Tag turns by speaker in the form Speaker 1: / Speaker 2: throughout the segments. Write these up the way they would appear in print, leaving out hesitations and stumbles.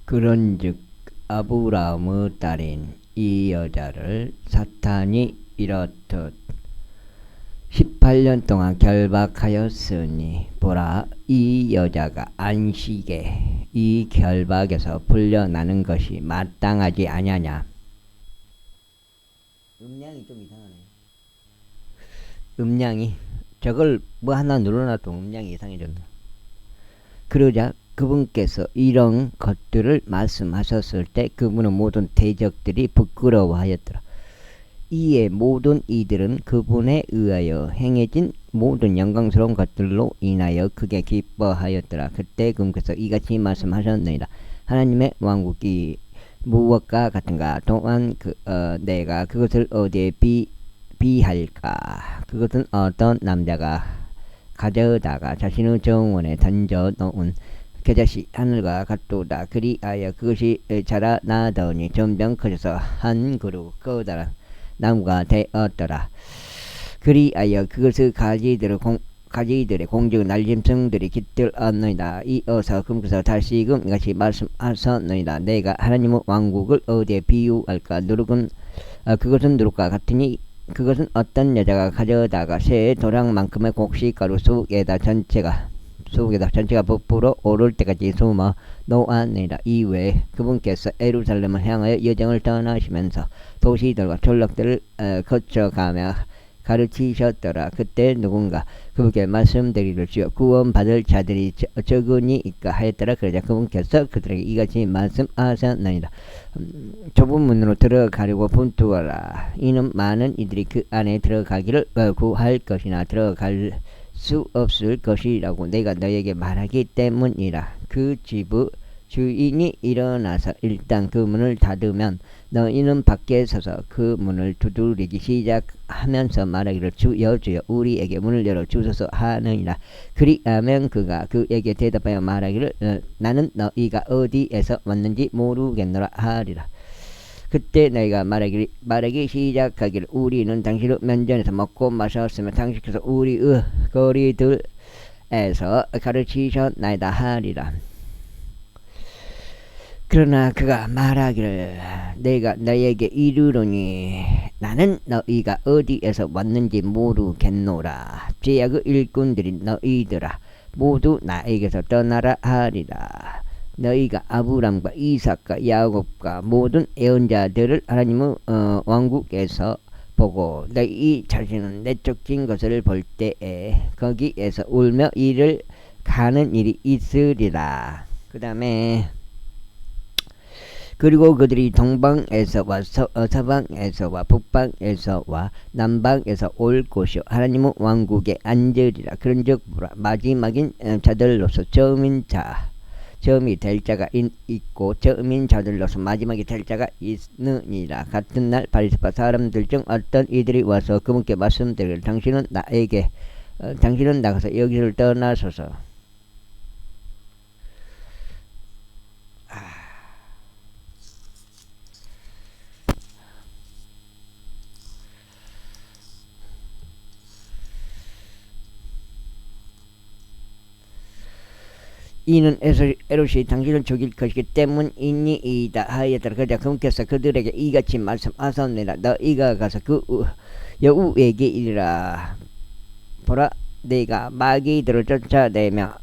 Speaker 1: 그런즉 아브라함의 딸인 이 여자를 사탄이 이렇듯 18년 동안 결박하였으니 보라, 이 여자가 안식에 이 결박에서 풀려나는 것이 마땅하지 아냐냐. 음량이 좀 이상하네. 음량이 저걸 뭐 하나 눌러놔도 음량이 이상해졌네. 그러자 그분께서 이런 것들을 말씀하셨을 때 그분의 모든 대적들이 부끄러워하였더라. 이에 모든 이들은 그분에 의하여 행해진 모든 영광스러운 것들로 인하여 크게 기뻐하였더라. 그때 그분께서 이같이 말씀하셨느니라. 하나님의 왕국이 무엇과 같은가? 또한 내가 그것을 어디에 비할까? 그것은 어떤 남자가 가져다가 자신의 정원에 던져놓은 겨자씨 하늘과 같도다. 그리하여 그것이 자라나더니 점점 커져서 한 그루 커다란 나무가 되었더라. 그리하여 그것의 가지들의 공중 날짐승들이 깃들었느니라. 이어서 그분께서 다시금 이같이 말씀하셨느니라. 내가 하나님의 왕국을 어디에 비유할까? 그것은 누룩과 같으니 그것은 어떤 여자가 가져다가 새 도랑만큼의 곡식가루 속에다 전체가 부풀어 오를 때까지 숨어 놓았느니라. 이외에 그분께서 예루살렘을 향하여 여정을 떠나시면서 도시들과 전락들을 거쳐가며 가르치셨더라. 그때 누군가 그분께 말씀드리를 주여 구원받을 자들이 적으니까 하였더라. 그러자 그분께서 그들에게 이같이 말씀하셨느니라. 좁은 문으로 들어가려고 분투하라. 이는 많은 이들이 그 안에 들어가기를 구할 것이나 들어갈 수 없을 것이라고 내가 너에게 말하기 때문이라. 그 집의 주인이 일어나서 일단 그 문을 닫으면 너희는 밖에 서서 그 문을 두드리기 시작하면서 말하기를 주여 주여 우리에게 문을 열어주소서 하느니라. 그리하면 그가 그에게 대답하여 말하기를 나는 너희가 어디에서 왔는지 모르겠노라 하리라. 그때 너희가 말하기 시작하기를 우리는 당신의 면전에서 먹고 마셨으며 당신께서 우리의 거리들에서 가르치셨나이다 하리라. 그러나 그가 말하기를 내가 너에게 이르노니 나는 너희가 어디에서 왔는지 모르겠노라. 제약의 일꾼들이 너희들아 모두 나에게서 떠나라 하리라. 너희가 아브람과 이삭과 야곱과 모든 예언자들을 하나님의 왕국에서 보고 너희 자신은 내쫓긴 것을 볼 때에 거기에서 울며 이를 가는 일이 있으리라. 그 다음에 그리고 그들이 동방에서와 서방에서와 북방에서와 남방에서 올 곳이요 하나님의 왕국에 앉으리라. 그런즉 마지막인 자들로서 처음이 될 자가 있고 처음인 자들로서 마지막이 될 자가 있느니라. 같은 날 바리새파 사람들 중 어떤 이들이 와서 그분께 말씀드리기를 당신은 나가서 여기를 떠나소서. 이는 에롯이 당신을 죽일 것이기 때문이니이다 하였더라. 그러자 그분께서 그들에게 이같이 말씀하셨느니라. 너희가 가서 그 여우에게 이르라. 보라, 내가 마귀들을 쫓아내며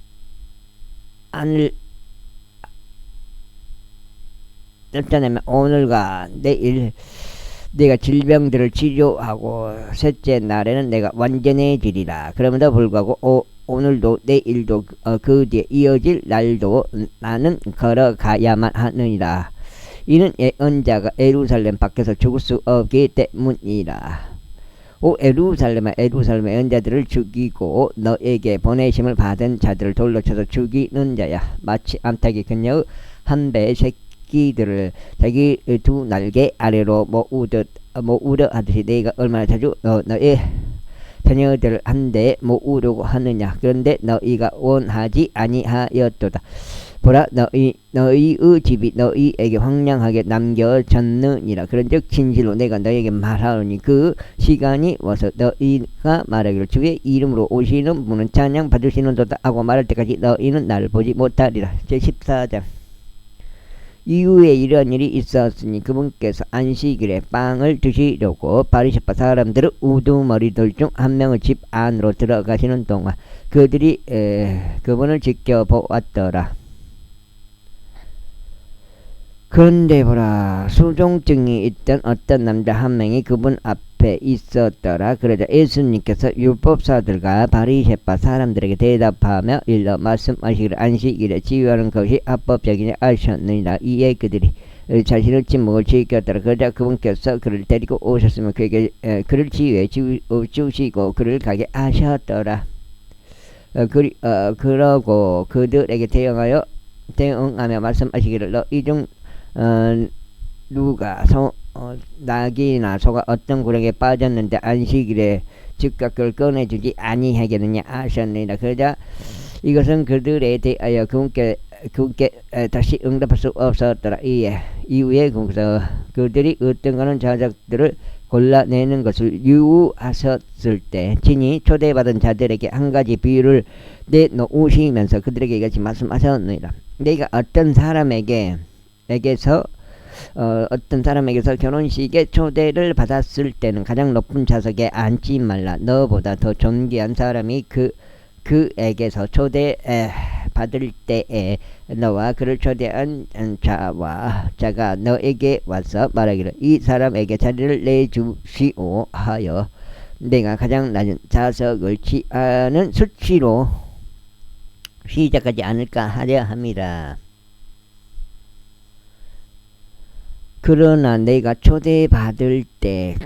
Speaker 1: 오늘과 내일 내가 질병들을 치료하고 셋째 날에는 내가 완전해지리라. 그럼에도 불구하고 오늘도 내일도 그 뒤에 이어질 날도 나는 걸어가야만 하느니라. 이는 예언자가 예루살렘 밖에서 죽을 수 없기 때문이라. 오 예루살렘아 예언자들을 죽이고 너에게 보내심을 받은 자들을 돌로 쳐서 죽이는 자야. 마치 암탉이 그녀의 한 배의 새끼들을 자기 두 날개 아래로 모으려 하듯이 내가 얼마나 자주 너의 자녀들을 한데 모으려고 하느냐. 그런데 너희가 원하지 아니하였도다. 보라, 너희의 집이 너희에게 황량하게 남겨졌느니라. 그런즉 진실로 내가 너희에게 말하노니 그 시간이 와서 너희가 말하기를 주의 이름으로 오시는 분은 찬양 받으시는도다 하고 말할 때까지 너희는 나를 보지 못하리라. 제14장 이후에 이런 일이 있었으니 그분께서 안식일에 빵을 드시려고 바리새파 사람들은 우두머리들 중 한 명의 집 안으로 들어가시는 동안 그들이 그분을 지켜보았더라. 그런데 보라, 수종증이 있던 어떤 남자 한 명이 그분 앞에 있었더라. 그러자 예수님께서 율법사들과 바리새파 사람들에게 대답하며 일러 말씀하시기를 안식일에 치유하는 것이 합법적이냐 하셨느니라. 이에 그들이 자신의 침묵을 지켰더라. 그러자 그분께서 그를 데리고 오셨으면 그에게 그를 치유해 주시고 그를 가게 하셨더라. 그러고 그들에게 대응하며 말씀하시기를 너희 중 누가 낙이나 소가 어떤 구렁이에 빠졌는데 안식일에 즉각 그걸 꺼내주지 아니하겠느냐 하셨느니라. 그러자 이것은 그들에 대하여 그분께 다시 응답할 수 없었더라. 이후에 그들이 어떤 가는 자적들을 골라내는 것을 유하셨을 때 친히 초대받은 자들에게 한 가지 비유를 내놓으시면서 그들에게 이같이 말씀하셨느니라. 내가 어떤 사람에게서 결혼식에 초대를 받았을 때는 가장 높은 좌석에 앉지 말라. 너보다 더 존귀한 사람이 그에게서 초대 받을 때에 너와 그를 초대한 자가 너에게 와서 말하기를 이 사람에게 자리를 내주시오 하여 내가 가장 낮은 좌석을 취하는 수치로 시작하지 않을까 하려 함이라. 그러나 내가 초대받을 때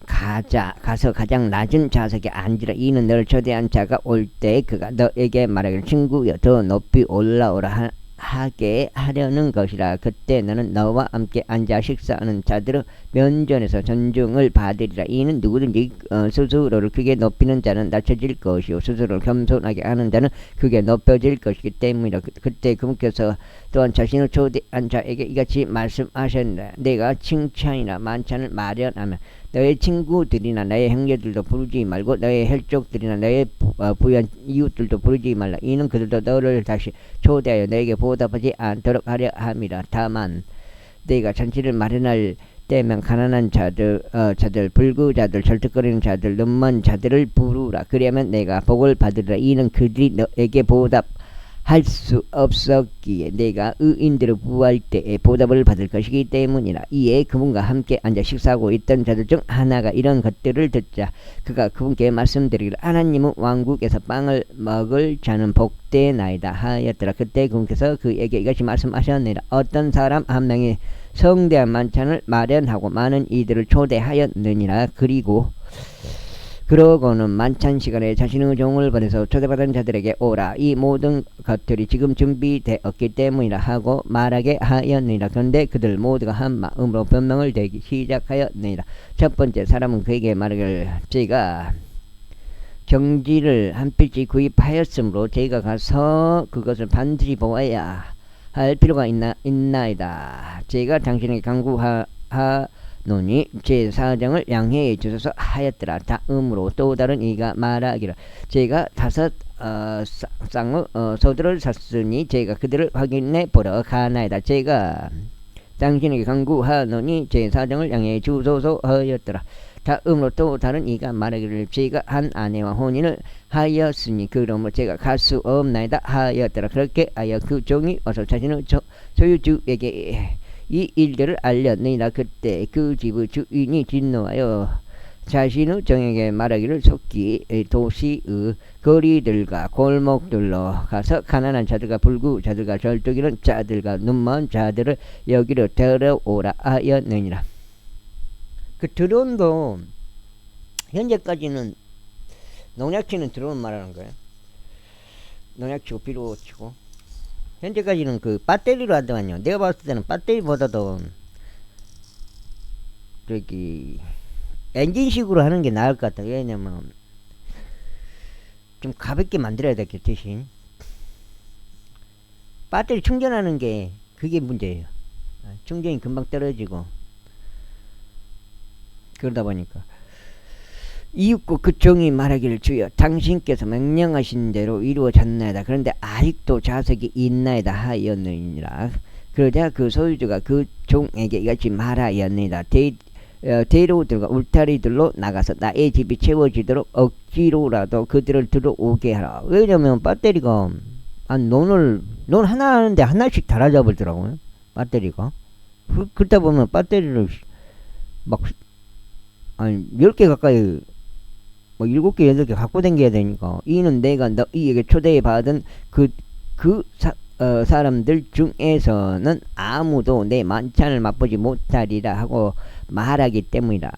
Speaker 1: 가서 가장 낮은 좌석에 앉으라. 이는 너를 초대한 자가 올 때 그가 너에게 말하기를 친구여 더 높이 올라오라 하게 하려는 것이라. 그때 너는 너와 함께 앉아 식사하는 자들의 면전에서 존중을 받으리라. 이는 누구든지 스스로를 크게 높이는 자는 낮춰질 것이요 스스로를 겸손하게 하는 자는 크게 높여질 것이기 때문이라. 그때 그분께서 또한 자신을 초대한 자에게 이같이 말씀하셨느니라. 내가 칭찬이나 만찬을 마련하면 너의 친구들이나 너의 형제들도 부르지 말고 너의 혈족들이나 너의 부연 이웃들도 부르지 말라. 이는 그들도 너를 다시 초대하여 너에게 보답하지 않도록 하려 함이라. 다만 내가 잔치를 마련할 때면 가난한 자들, 불구자들, 절뚝거리는 자들, 눈먼 자들을 부르라. 그러면 내가 복을 받으리라. 이는 그들이 너에게 보답할 수 없었기에 내가 의인들을 구할 때에 보답을 받을 것이기 때문이라. 이에 그분과 함께 앉아 식사하고 있던 자들 중 하나가 이런 것들을 듣자 그가 그분께 말씀드리기를 하나님은 왕국에서 빵을 먹을 자는 복되나이다 하였더라. 그때 그분께서 그에게 이같이 말씀하셨느니라. 어떤 사람 한 명이 성대한 만찬을 마련하고 많은 이들을 초대하였느니라. 그러고는 만찬 시간에 자신의 종을 보내서 초대받은 자들에게 오라. 이 모든 것들이 지금 준비되었기 때문이라 하고 말하게 하였느니라. 그런데 그들 모두가 한 마음으로 변명을 대기 시작하였느니라. 첫 번째 사람은 그에게 말하기를 제가 경지를 한 필지 구입하였으므로 제가 가서 그것을 반드시 보아야 할 필요가 있나이다. 제가 당신에게 강구하노니 제 사정을 양해해 주소서 하였더라. 다음으로 또 다른 이가 말하기를 제가 5 쌍의 소들을 샀으니 제가 그들을 확인해 보러 가나이다. 제가 당신에게 강구하노니 제 사정을 양해해 주소서 하였더라. 다음으로 또 다른 이가 말하기를 제가 한 아내와 혼인을 하였으니 그러므로 제가 갈 수 없나이다 하였더라. 그렇게 하여 그 종이 어서 자신의 소유주에게 이 일들을 알렸느니라. 그때 그 집의 주인이 진노하여 자신의 종에게 말하기를 속히 도시의 거리들과 골목들로 가서 가난한 자들과 불구자들과 절뚝이는 자들과 눈먼 자들을 여기로 데려오라 하였느니라. 그 드론도 현재까지는 농약치는 드론 말하는 거예요. 농약치고 비료 치고 현재까지는 그 배터리로 하더만요. 내가 봤을 때는 배터리보다도 저기 엔진식으로 하는 게 나을 것 같다. 왜냐면 좀 가볍게 만들어야 되겠 대신 배터리 충전하는 게 그게 문제예요. 충전이 금방 떨어지고 그러다 보니까 이윽고 그 종이 말하기를 주여 당신께서 명령하신 대로 이루어졌나이다. 그런데 아직도 좌석이 있나이다 하였느니라. 그러자 그 소유주가 그 종에게 이같이 말하였느니라. 대로들과 울타리들로 나가서 나의 집이 채워지도록 억지로라도 그들을 들어오게 하라. 왜냐면 배터리가 논 하나 하는데 하나씩 달아져 버리더라고요. 배터리가. 그러다 보면 배터리를 막 10개 가까이 7개 8개 갖고 다녀야 되니까 이는 내가 너희에게 초대해 받은 사람들 중에서는 아무도 내 만찬을 맛보지 못하리라 하고 말하기 때문이라.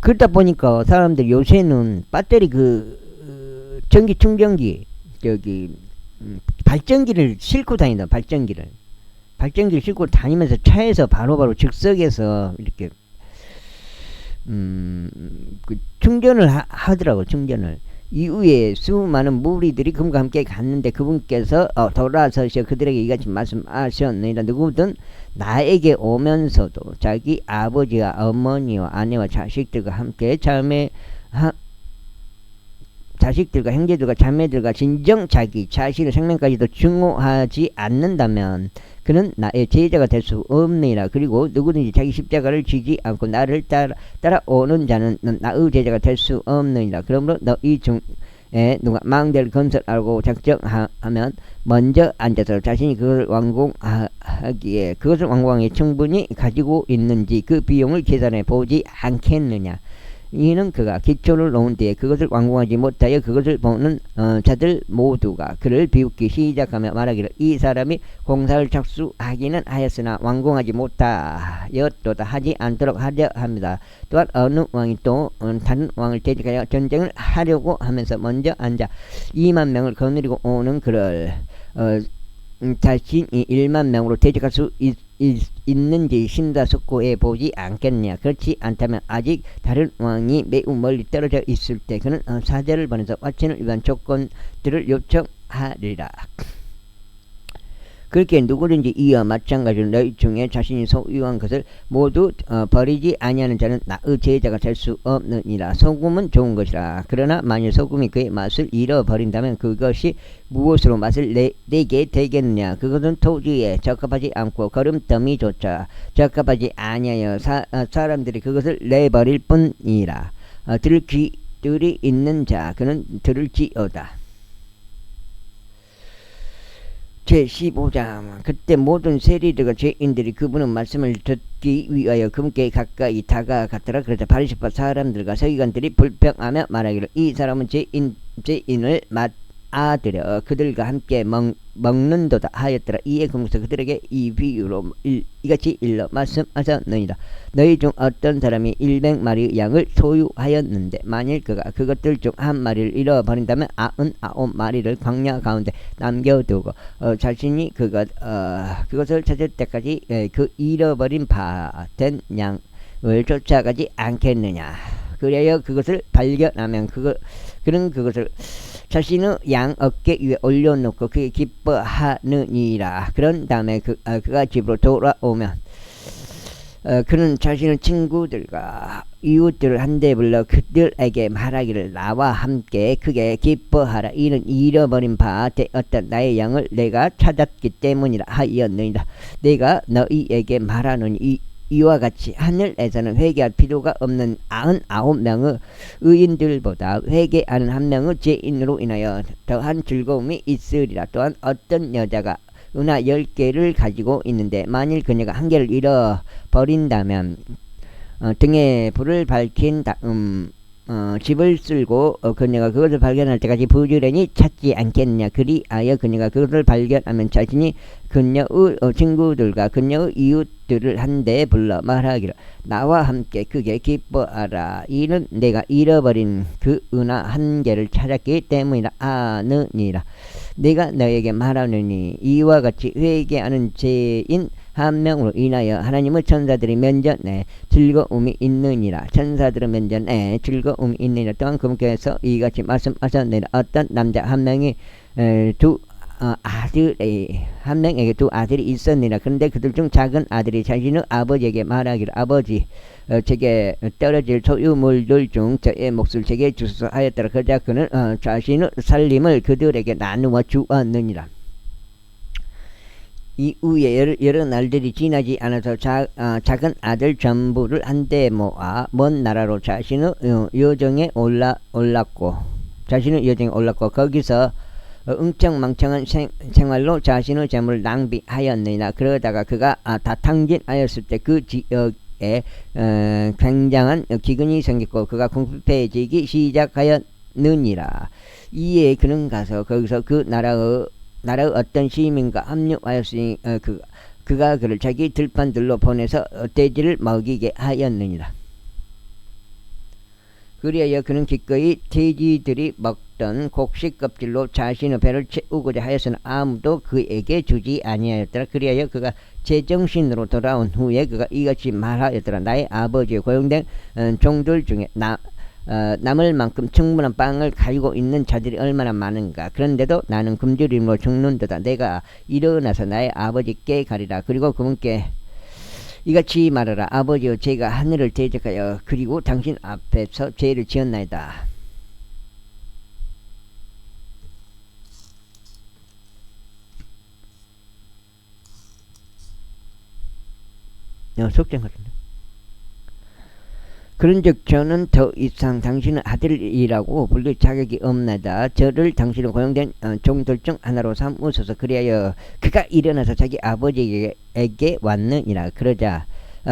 Speaker 1: 그러다 보니까 사람들 요새는 배터리 전기 충전기 발전기를 싣고 다닌다. 발전기를 싣고 다니면서 차에서 바로바로 즉석에서 이렇게 충전을 하더라고. 충전을. 이후에 수많은 무리들이 그분과 함께 갔는데 그분께서 돌아서셔 그들에게 이같이 말씀하셨느니라. 누구든 나에게 오면서도 자기 아버지와 어머니와 아내와 자식들과 함께 자식들과 형제들과 자매들과 진정 자기 자신의 생명까지도 증오하지 않는다면 그는 나의 제자가 될 수 없느니라. 그리고 누구든지 자기 십자가를 지지 않고 나를 따라오는 자는 나의 제자가 될 수 없느니라. 그러므로 너희 중에 누가 망대를 건설하고 작정하면 먼저 앉아서 자신이 그것을 완공하기에 그것을 완공하기에 충분히 가지고 있는지 그 비용을 계산해 보지 않겠느냐. 이는 그가 기초를 놓은 뒤에 그것을 완공하지 못하여 그것을 보는 자들 모두가 그를 비웃기 시작하며 말하기를 이 사람이 공사를 착수하기는 하였으나 완공하지 못하였도다 하지 않도록 하려 합니다. 또한 어느 왕이 또 다른 왕을 대적하여 전쟁을 하려고 하면서 먼저 앉아 2만 명을 거느리고 오는 그를 자신이 1만 명으로 대적할 수 있는지 심사숙고해 보지 않겠냐. 그렇지 않다면 아직 다른 왕이 매우 멀리 떨어져 있을 때 그는 사절을 보내서 화친을 위한 조건들을 요청하리라. 그렇게 누구든지 이와 마찬가지로 너희 중에 자신이 소유한 것을 모두 버리지 아니하는 자는 나의 제자가 될 수 없느니라. 소금은 좋은 것이라. 그러나 만일 소금이 그의 맛을 잃어버린다면 그것이 무엇으로 맛을 내게 되겠느냐. 그것은 토지에 적합하지 않고 거름더미조차 적합하지 아니하여 사람들이 그것을 내버릴 뿐이라. 들을 귀들이 있는 자 그는 들을지어다. 제15장. 그때 모든 세리들과 죄인들이 그분의 말씀을 듣기 위하여 그분께 가까이 다가갔더라. 그러자 바리새파 사람들과 서기관들이 불평하며 말하기를 이 사람은 죄인을 맞아들여 그들과 함께 먹는도다 하였더라. 이에 그분께서 그들에게 이 비유로 이같이 일러 말씀하셨느니라. 너희 중 어떤 사람이 100마리의 양을 소유하였는데 만일 그가 그것들 중 한 마리를 잃어버린다면 99마리를 광야 가운데 남겨두고 자신이 그것을 찾을 때까지 그 잃어버린 바 된 양을 쫓아가지 않겠느냐. 그래야 그것을 발견하면 그는 그것을 자신의 양 어깨 위에 올려놓고 그게 기뻐하느니라. 그런 다음에 그가 집으로 돌아오면 그는 자신의 친구들과 이웃들을 한데 불러 그들에게 말하기를 나와 함께 크게 기뻐하라. 이는 잃어버린 바 되었던 나의 양을 내가 찾았기 때문이라 하였느니라. 내가 너희에게 말하노니 이와 같이 하늘에서는 회개할 필요가 없는 99명의 의인들보다 회개하는 한 명의 죄인으로 인하여 더한 즐거움이 있으리라. 또한 어떤 여자가 은하 10개를 가지고 있는데 만일 그녀가 한 개를 잃어버린다면 등에 불을 밝힌 다음 집을 쓸고 그녀가 그것을 발견할 때까지 부지런히 찾지 않겠느냐. 그리하여 그녀가 그것을 발견하면 자신이 그녀의 친구들과 그녀의 이웃들을 한데 불러 말하기를 나와 함께 크게 기뻐하라. 이는 내가 잃어버린 그 은하 1개를 찾았기 때문이라 하느니라. 내가 너에게 말하느니 이와 같이 회개하는 죄인 한 명으로 인하여 하나님의 천사들의 면전에 즐거움이 있느니라. 천사들의 면전에 즐거움이 있느니라. 또한 그분께서 이같이 말씀하셨느니라. 어떤 남자 한 명이 한 명에게 두 아들이 있었느니라. 그런데 그들 중 작은 아들이 자신의 아버지에게 말하기를 아버지 제게 떨어질 소유물들 중 저의 몫을 제게 주소서 하였더라. 그러자 그는 자신의 살림을 그들에게 나누어 주었느니라. 이후에 여러 날들이 지나지 않아서 작은 아들 전부를 한데 모아 먼 나라로 자신의 여정에 올랐고 거기서 응청망청한 생활로 자신의 재물을 낭비하였느니라. 그러다가 그가 다탕진하였을 때 그 지역에 굉장한 기근이 생겼고 그가 궁핍해지기 시작하였느니라. 이에 그는 가서 거기서 그 나라의 어떤 시민과 합류하였으니 그가 그를 자기 들판들로 보내서 돼지를 먹이게 하였느니라. 그리하여 그는 기꺼이 돼지들이 먹던 곡식 껍질로 자신의 배를 채우고자 하였으나 아무도 그에게 주지 아니하였더라. 그리하여 그가 제정신으로 돌아온 후에 그가 이같이 말하였더라. 나의 아버지의 고용된 종들 중에 남을 만큼 충분한 빵을 가지고 있는 자들이 얼마나 많은가. 그런데도 나는 굶주림으로 죽는도다. 내가 일어나서 나의 아버지께 가리라. 그리고 그분께 이같이 말하라. 아버지여, 제가 하늘을 대적하여 그리고 당신 앞에서 죄를 지었나이다. 속전 같은데. 그런즉 저는 더 이상 당신의 아들이라고 불릴 자격이 없나이다. 저를 당신의 고용된 종들 중 하나로 삼으소서. 그리하여 그가 일어나서 자기 아버지에게 왔느니라.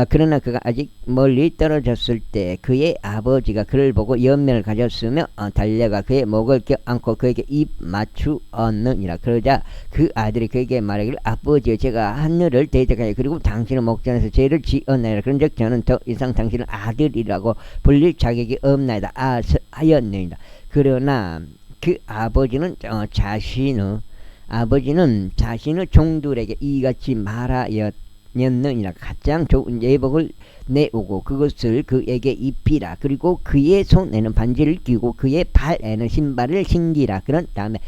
Speaker 1: 그러나 그가 아직 멀리 떨어졌을 때 그의 아버지가 그를 보고 연면을 가졌으며 달려가 그의 목을 껴안고 그에게 입 맞추었느니라. 그러자 그 아들이 그에게 말하기를 아버지여, 제가 하늘을 대적하여 그리고 당신의 목전에서 죄를 지었나이다. 그런즉 저는 더 이상 당신의 아들이라고 불릴 자격이 없나이다 하였느니라. 그러나 그 아버지는 자신의 종들에게 이같이 말하였느니라. 가장 좋은 예복을 내오고 그것을 그에게 입히라. 그리고 그의 손에는 반지를 끼고 그의 발에는 신발을 신기라. 그런 다음에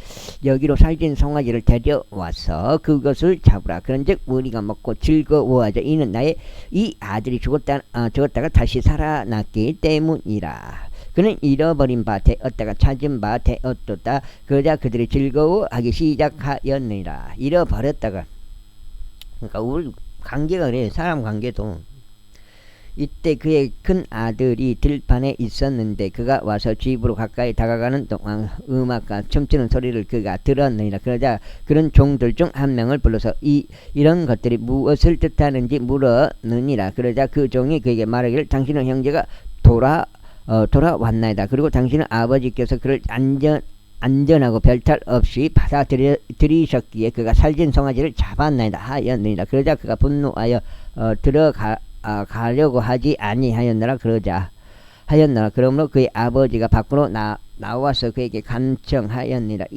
Speaker 1: 여기로 살찐 송아지를 데려와서 그것을 잡으라. 그런즉 우리가 먹고 즐거워하자. 이는 나의 이 아들이 죽었다가 다시 살아났기 때문이라. 그는 잃어버린 바 되었다가 찾은 바 되었도다. 그러자 그들이 즐거워하기 시작하였느니라. 잃어버렸다가, 그러니까 우리 관계가 그래. 사람 관계도. 이때 그의 큰 아들이 들판에 있었는데 그가 와서 집으로 가까이 다가가는 동안 음악과 춤추는 소리를 그가 들었느니라. 그러자 그런 종들 중 한 명을 불러서 이런 것들이 무엇을 뜻하는지 물었느니라. 그러자 그 종이 그에게 말하기를 당신의 형제가 돌아왔나이다. 그리고 당신의 아버지께서 그를 안전하고 별탈 없이 받아들이셨기에 그가 살찐 송아지를 잡았나이다 하였느니라. 그러자 그가 분노하여 가려고 하지 아니하였느라. 그러므로 그의 아버지가 밖으로 나와서 그에게 간청하였느니라.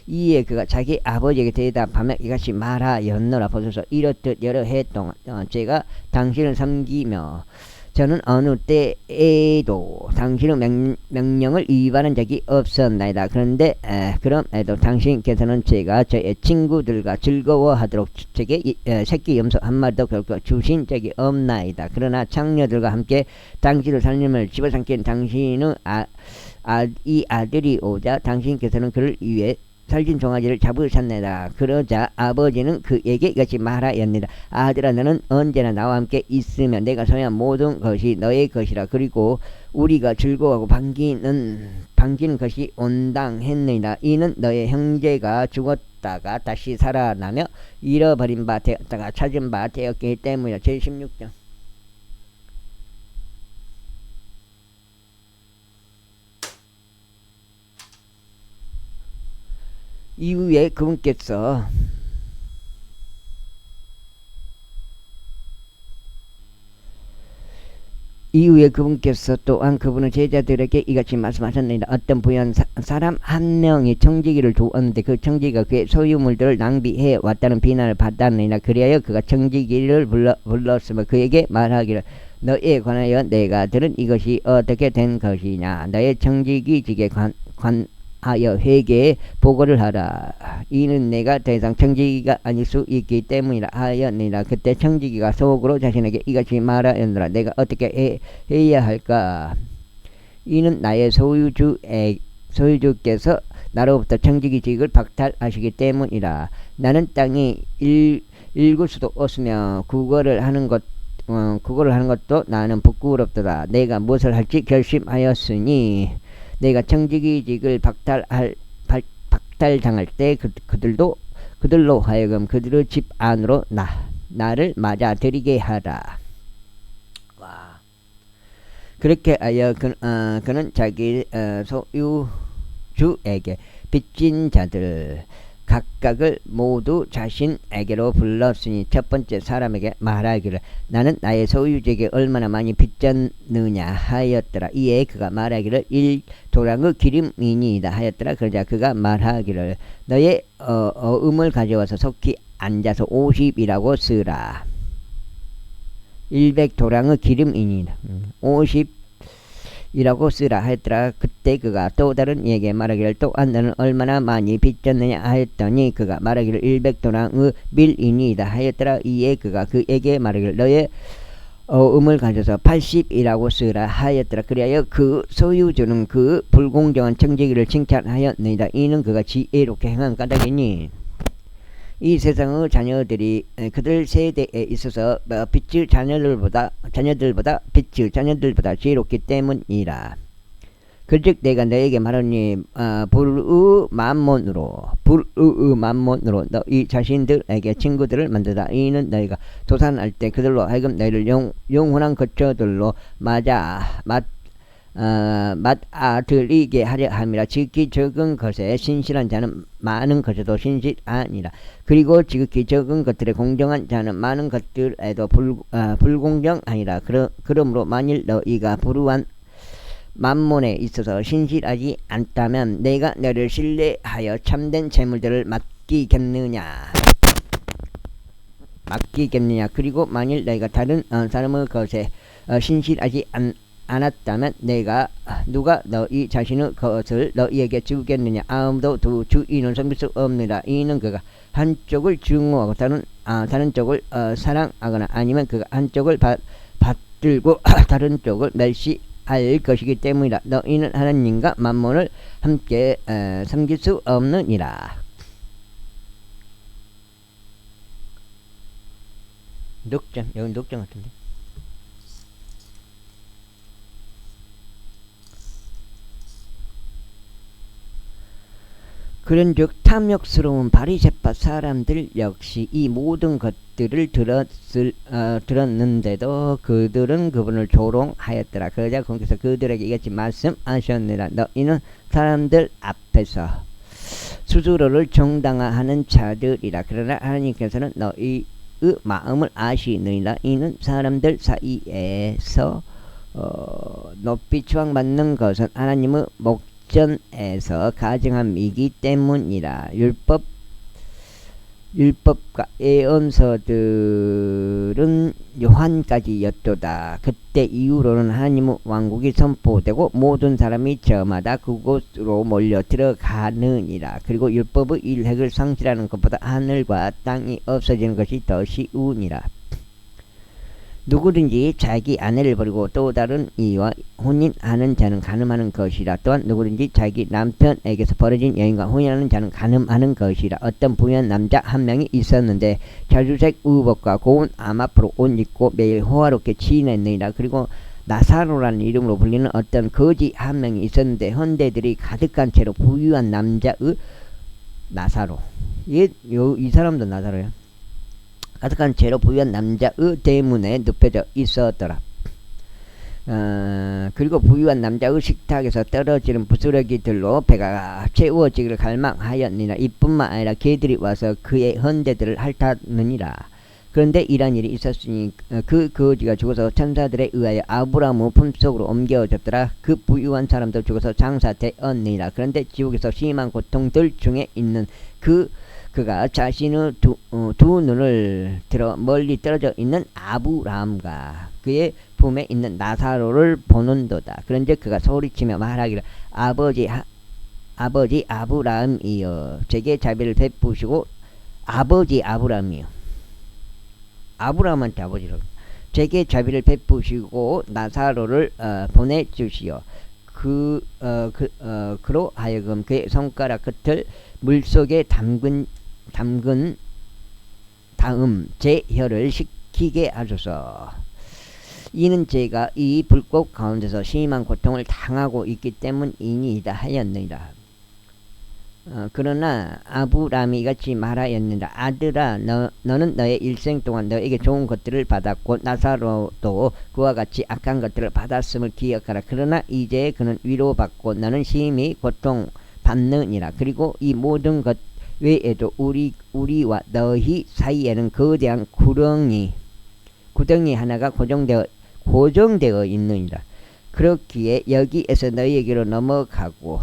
Speaker 1: 이에 그가 자기 아버지에게 대답하며 이같이 말하였노라. 보소서, 이렇듯 여러 해 동안 제가 당신을 섬기며 저는 어느 때에도 당신의 명령을 위반한 적이 없었나이다. 그런데 그럼에도 당신께서는 제가 저의 친구들과 즐거워하도록 제게 새끼 염소 한 마리도 결코 주신 적이 없나이다. 그러나 장녀들과 함께 당신의 살림을 집어삼킨 당신의 이 아들이 오자 당신께서는 그를 위해 살찐 송아지를 잡으셨나이다. 그러자 아버지는 그에게 이같이 말하였느니라. 아들아, 너는 언제나 나와 함께 있으면 내가 소유한 모든 것이 너의 것이라. 그리고 우리가 즐거워하고 반기는 것이 온당했느니라. 이는 너의 형제가 죽었다가 다시 살아나며 잃어버린 바 되었다가 찾은 바 되었기 때문이라. 제16장. 이후에 그분께서 또한 그분의 제자들에게 이같이 말씀하셨느니라. 어떤 부유한 사람 한 명이 청지기를 두었는데 그 청지기가 그의 소유물들을 낭비해 왔다는 비난을 받았느니라. 그리하여 그가 청지기를 불렀으며 그에게 말하기를 너에 관하여 내가 들은 이것이 어떻게 된 것이냐. 너의 청지기직에 하여 회개에 보고를 하라. 이는 내가 더 이상 청지기가 아닐 수 있기 때문이라 하였느니라. 그때 청지기가 속으로 자신에게 이같이 말하였느니라. 내가 어떻게 해야 할까? 이는 나의 소유주께서 나로부터 청지기직을 박탈하시기 때문이라. 나는 땅이 읽을 수도 없으며 국어를 하는 것도 나는 부끄럽도다. 내가 무엇을 할지 결심하였으니 내가 청지기직을 박탈당할 때 그들로 하여금 그들의 집 안으로 나를 맞아들이게 하라. 와. 그렇게 하여 그는 자기 소유주에게 빚진 자들 각각을 모두 자신에게로 불렀으니 첫 번째 사람에게 말하기를 나는 나의 소유주에게 얼마나 많이 빚졌느냐 하였더라. 이에 그가 말하기를 1도랑의 기름이니이다 하였더라. 그러자 그가 말하기를 너의 어음을 가져와서 속히 앉아서 50이라고 쓰라. 100도랑의 기름이니이다. 50이라고 쓰라 하였더라. 그때 그가 또 다른 이에게 말하기를 또한 너는 얼마나 많이 빚졌느냐 하였더니 그가 말하기를 100도랑의 밀이니이다 하였더라. 이에 그가 그에게 말하기를 너의 어음을 가져서 80이라고 쓰라 하였더라. 그리하여 그 소유주는 그 불공정한 청지기를 칭찬하였느니라. 이는 그가 지혜롭게 행한 까닭이니 이 세상의 자녀들이 그들 세대에 있어서 빚의 자녀들보다 지혜롭기 때문이라. 그즉 내가 너에게 말하니 불의 만몬으로 너희 자신들에게 친구들을 만들다. 이는 너희가 도산할 때 그들로 하여금 너희를 영원한 거처들로 맞아들이게 하려 함이라. 지극히 적은 것에 신실한 자는 많은 것에도 신실하니라. 그리고 지극히 적은 것들에 공정한 자는 많은 것들에도 불공정하니라. 그러므로 만일 너희가 불우한 만몬에 있어서 신실하지 않다면 내가 너를 신뢰하여 참된 재물들을 맡기겠느냐. 그리고 만일 너희가 다른 사람의 것에 신실하지 않았다면 누가 너희 자신의 것을 너희에게 주겠느냐. 아무도 두 주인을 섬길 수 없느라. 이는 그가 한쪽을 증오하고 다른 쪽을 사랑하거나 아니면 그가 한쪽을 받들고 다른 쪽을 멸시할 것이기 때문이라. 너희는 하나님과 만몬을 함께 섬길 수 없느니라. 여기 녹장 같은데. 그런즉 탐욕스러운 바리새파 사람들 역시 이 모든 것들을 들었는데도 그들은 그분을 조롱하였더라. 그러자 거기서 그들에게 이같이 말씀하셨느라. 너희는 사람들 앞에서 스스로를 정당화하는 자들이라. 그러나 하나님께서는 너희의 마음을 아시느니라. 이는 사람들 사이에서 높이 추앙받는 것은 하나님의 전에서 가증함이기 때문이라. 율법과 예언서들은 요한까지였도다. 그때 이후로는 하나님의 왕국이 선포되고 모든 사람이 저마다 그곳으로 몰려 들어가느니라. 그리고 율법의 일획을 상실하는 것보다 하늘과 땅이 없어지는 것이 더 쉬우니라. 누구든지 자기 아내를 버리고 또 다른 이와 혼인하는 자는 간음하는 것이라. 또한 누구든지 자기 남편에게서 벌어진 여인과 혼인하는 자는 간음하는 것이라. 어떤 부유한 남자 한 명이 있었는데 자주색 의복과 고운 암앞으로 옷 입고 매일 호화롭게 지냈느니라. 그리고 나사로라는 이름으로 불리는 어떤 거지 한 명이 있었는데 헌대들이 가득한 채로 부유한 남자의 나사로, 이 사람도 나사로야. 가득한 채로 부유한 남자의 대문에 눕혀져 있었더라. 그리고 부유한 남자의 식탁에서 떨어지는 부스러기들로 배가 채워지기를 갈망하였느니라. 이뿐만 아니라 개들이 와서 그의 헌대들을 핥았느니라. 그런데 이런 일이 있었으니 그 거지가 죽어서 천사들에 의하여 아브라함의 품속으로 옮겨졌더라. 그 부유한 사람도 죽어서 장사되었느니라. 그런데 지옥에서 심한 고통들 중에 있는 그가 자신의 두 눈을 들어 멀리 떨어져 있는 아브라함과 그의 품에 있는 나사로를 보는도다. 그런즉 그가 소리치며 말하기를 아버지 아브라함이여 제게 자비를 베푸시고 아버지 아브라함이여 아브라함한테 아버지라고 제게 자비를 베푸시고 나사로를 보내주시오. 그로 하여금 그의 손가락 끝을 물속에 담근 다음 제 혀를 식히게 하소서. 이는 제가 이 불꽃 가운데서 심한 고통을 당하고 있기 때문이니이다 하였느니라. 그러나 아브라함이 이같이 말하였느니라. 아들아, 너는 너의 일생 동안 너에게 좋은 것들을 받았고 나사로도 그와 같이 악한 것들을 받았음을 기억하라. 그러나 이제 그는 위로받고 너는 심히 고통받느니라. 그리고 이 모든 것 외에도 우리와 너희 사이에는 거대한 구덩이 하나가 고정되어 있느니라. 그렇기에 여기에서 너희에게로 넘어가고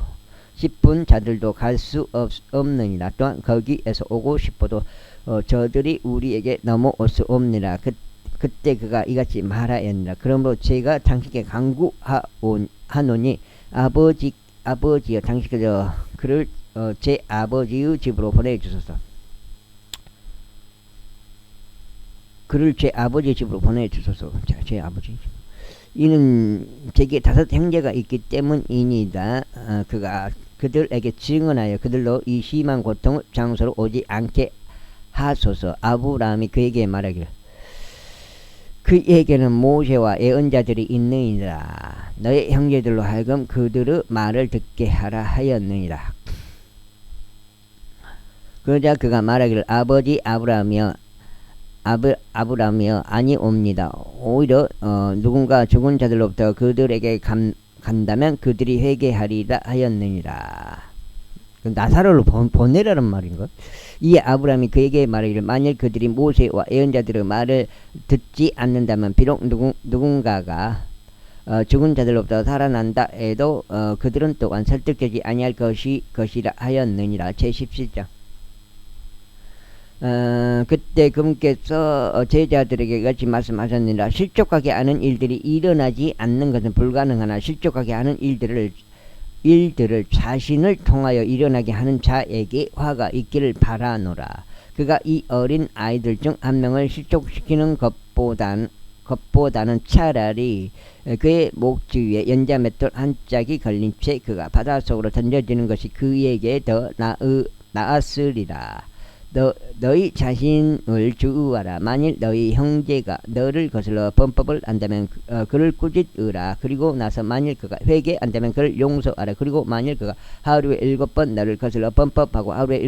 Speaker 1: 싶은 자들도 갈 수 없느니라. 또한 거기에서 오고 싶어도 저들이 우리에게 넘어올 수 없느니라. 그때 그가 이같이 말하였느니라. 그러므로 제가 당신께 간구하노니 아버지여 당신께서 그를 제 아버지의 집으로 보내주소서. 그를 제 아버지의 집으로 보내주소서. 자, 제 아버지 집. 이는 제게 5 형제가 있기 때문이니이다. 그가 그들에게 증언하여 그들로 이 심한 고통의 장소로 오지 않게 하소서. 아브라함이 그에게 말하기를 그에게는 모세와 예언자들이 있느니라. 너의 형제들로 하여금 그들의 말을 듣게 하라 하였느니라. 그러자 그가 말하기를 아버지 아브라함이여 아니옵니다. 오히려 누군가 죽은 자들로부터 그들에게 간다면 그들이 회개하리라 하였느니라. 나사로를 보내라는 말인가? 이에 아브라함이 그에게 말하기를 만일 그들이 모세와 예언자들의 말을 듣지 않는다면 비록 누군가가 죽은 자들로부터 살아난다 해도 그들은 또한 설득되지 아니할 것이라 하였느니라. 제17장. 그때 그분께서 제자들에게 같이 말씀하셨느니라. 실족하게 하는 일들이 일어나지 않는 것은 불가능하나 실족하게 하는 일들을 자신을 통하여 일어나게 하는 자에게 화가 있기를 바라노라. 그가 이 어린 아이들 중 한 명을 실족시키는 것보다는 차라리 그의 목주위에 연자 맷돌 한 짝이 걸린 채 그가 바닷속으로 던져지는 것이 그에게 더 나았으리라. 너희 자신을 주의하라. 만일 너희 형제가 너를 거슬러 범법을 한다면 그를 꾸짖으라. 그리고 나서 만일 그가 회개한다면 그를 용서하라. 그리고 만일 그가 하루에 7번 너를 거슬러 범법하고 하루에